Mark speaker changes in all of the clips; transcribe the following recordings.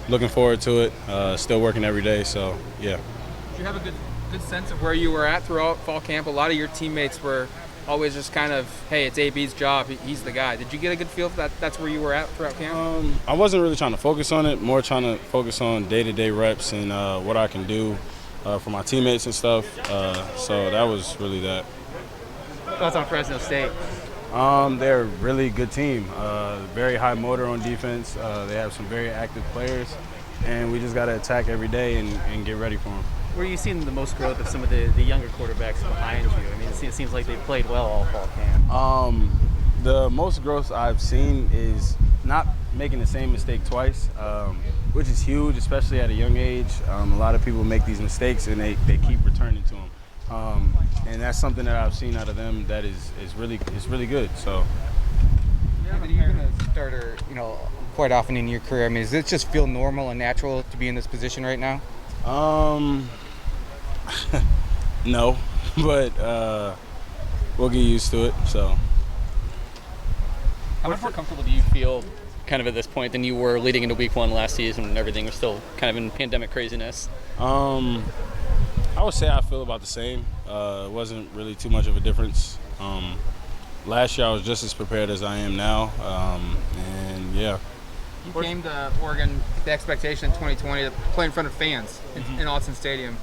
Speaker 1: looking forward to it. Still working every day, so yeah.
Speaker 2: Did you have a good sense of where you were at throughout fall camp? A lot of your teammates were always just kind of, hey, it's AB's job. He's the guy. Did you get a good feel that that's where you were at throughout camp?
Speaker 1: I wasn't really trying to focus on it, more trying to focus on day-to-day reps and what I can do for my teammates and stuff. So that was really that.
Speaker 2: Thoughts on Fresno State?
Speaker 1: They're a really good team. Very high motor on defense. They have some very active players, and we just got to attack every day and get ready for them.
Speaker 3: Where are you seeing the most growth of some of the younger quarterbacks behind you? I mean, it seems like they've played well all fall camp.
Speaker 1: The most growth I've seen is not making the same mistake twice, which is huge, especially at a young age. A lot of people make these mistakes and they keep returning to them. And that's something that I've seen out of them that is really good. So.
Speaker 2: Yeah, but you've been a starter, quite often in your career. I mean, does it just feel normal and natural to be in this position right now?
Speaker 1: No, but we'll get used to it. So.
Speaker 3: How much more comfortable do you feel kind of at this point than you were leading into week one last season when everything was still kind of in pandemic craziness?
Speaker 1: I would say I feel about the same. It wasn't really too much of a difference. Last year I was just as prepared as I am now, and yeah.
Speaker 2: You came to Oregon, the expectation in 2020 to play in front of fans in Autzen Stadium.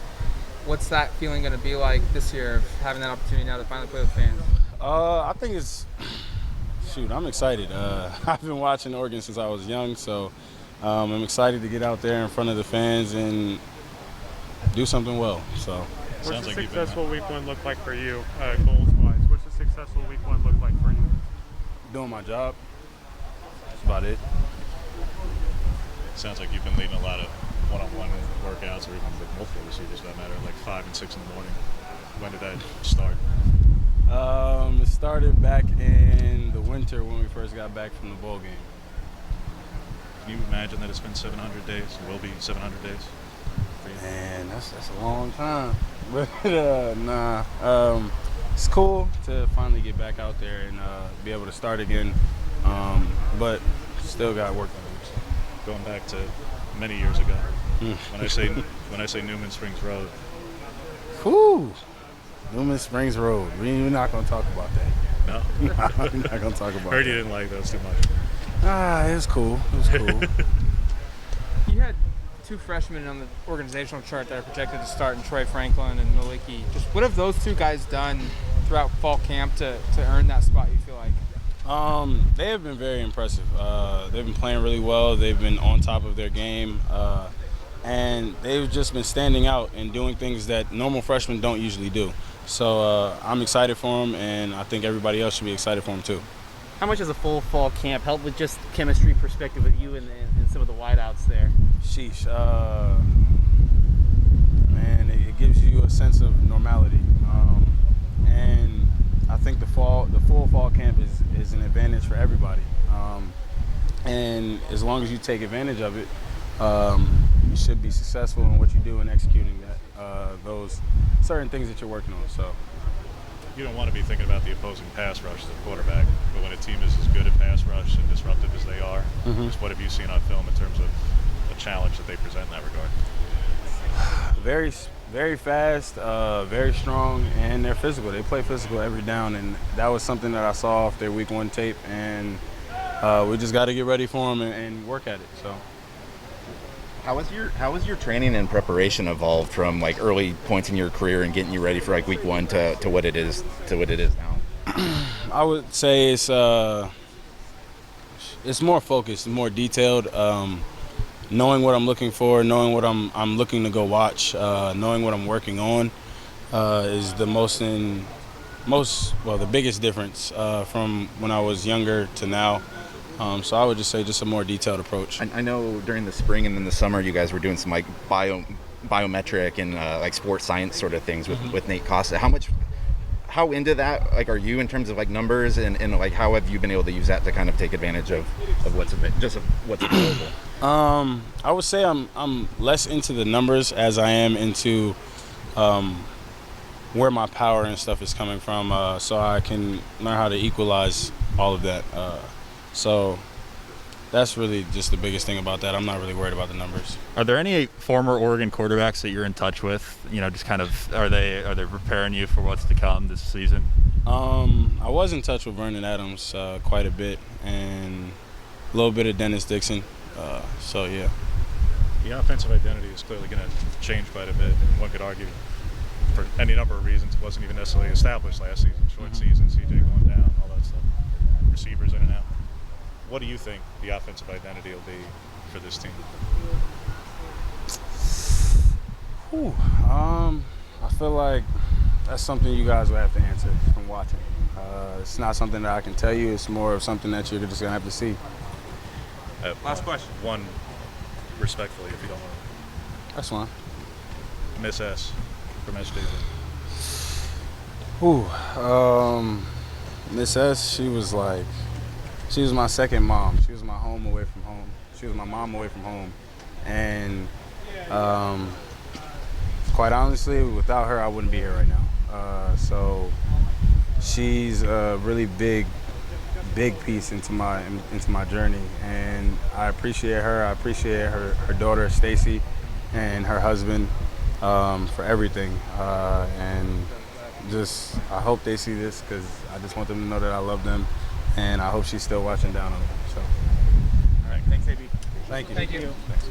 Speaker 2: What's that feeling going to be like this year of having that opportunity now to finally play with fans?
Speaker 1: I think I'm excited. I've been watching Oregon since I was young, so I'm excited to get out there in front of the fans and do something well. So.
Speaker 4: What's a successful week one look like for you, goals-wise? What's a successful week one look like for you?
Speaker 1: Doing my job. That's about it.
Speaker 5: Sounds like you've been leading a lot of one-on-one workouts, or even with multiple receivers for that matter, like 5 and 6 in the morning. When did that start?
Speaker 1: It started back in the winter when we first got back from the bowl game.
Speaker 5: Can you imagine that it's been 700 days? It will be 700 days?
Speaker 1: Man, that's a long time. But it's cool to finally get back out there and be able to start again. But still got work to do.
Speaker 5: Going back to many years ago, when I say Newman Springs Road.
Speaker 1: Whew. Newman Springs Road. We're not going to talk about that.
Speaker 5: No?
Speaker 1: We're not going to talk about
Speaker 5: Heard
Speaker 1: that.
Speaker 5: you didn't like those too much.
Speaker 1: It was cool. It was cool.
Speaker 2: You had two freshmen on the organizational chart that are projected to start in Troy Franklin and Maliki. Just what have those two guys done throughout fall camp to earn that spot, you feel like?
Speaker 1: They have been very impressive. They've been playing really well. They've been on top of their game. And they've just been standing out and doing things that normal freshmen don't usually do. So I'm excited for them, and I think everybody else should be excited for them too.
Speaker 3: How much does a full fall camp help with just chemistry perspective with you and some of the wideouts there?
Speaker 1: Sheesh. Man, it gives you a sense of normality. And I think the full fall camp is an advantage for everybody. And as long as you take advantage of it, you should be successful in what you do in executing those certain things that you're working on. So
Speaker 5: You don't want to be thinking about the opposing pass rush as a quarterback, but when a team is as good at pass rush and disruptive as they are, just what have you seen on film in terms of the challenge that they present in that regard?
Speaker 1: Very, very fast, very strong, and they're physical. They play physical every down, and that was something that I saw off their week one tape, and we just got to get ready for them and work at it. So.
Speaker 6: How has your training and preparation evolved from like early points in your career and getting you ready for like week one to what it is now?
Speaker 1: I would say it's more focused, more detailed. Knowing what I'm looking for, knowing what I'm looking to go watch, knowing what I'm working on is the the biggest difference from when I was younger to now. So I would just say just a more detailed approach.
Speaker 6: I know during the spring and then the summer you guys were doing some like biometric and like sports science sort of things with Nate Costa. How into that like are you in terms of like numbers and like how have you been able to use that to kind of take advantage of what's available?
Speaker 1: I would say I'm less into the numbers as I am into where my power and stuff is coming from, so I can learn how to equalize all of that. So that's really just the biggest thing about that. I'm not really worried about the numbers.
Speaker 7: Are there any former Oregon quarterbacks that you're in touch with? Just kind of are they preparing you for what's to come this season?
Speaker 1: I was in touch with Vernon Adams quite a bit, and a little bit of Dennis Dixon. So yeah.
Speaker 5: The offensive identity is clearly going to change quite a bit. One could argue for any number of reasons it wasn't even necessarily established last season. Short season, CJ going down, all that stuff. Receivers in and out. What do you think the offensive identity will be for this team?
Speaker 1: I feel like that's something you guys will have to answer from watching. It's not something that I can tell you. It's more of something that you're just going to have to see.
Speaker 5: Last question. One, respectfully, if you don't want
Speaker 1: That's fine.
Speaker 5: to. Miss S from SJV.
Speaker 1: Miss S, she was my second mom. She was my home away from home. She was my mom away from home. And quite honestly, without her, I wouldn't be here right now. So she's a really big piece into my journey, and I appreciate her. I appreciate her daughter Stacy and her husband for everything. And just I hope they see this, because I just want them to know that I love them, and I hope she's still watching down on them. So,
Speaker 2: All right. Thanks, AB.
Speaker 1: thank you.
Speaker 2: Thank you.
Speaker 5: Thanks.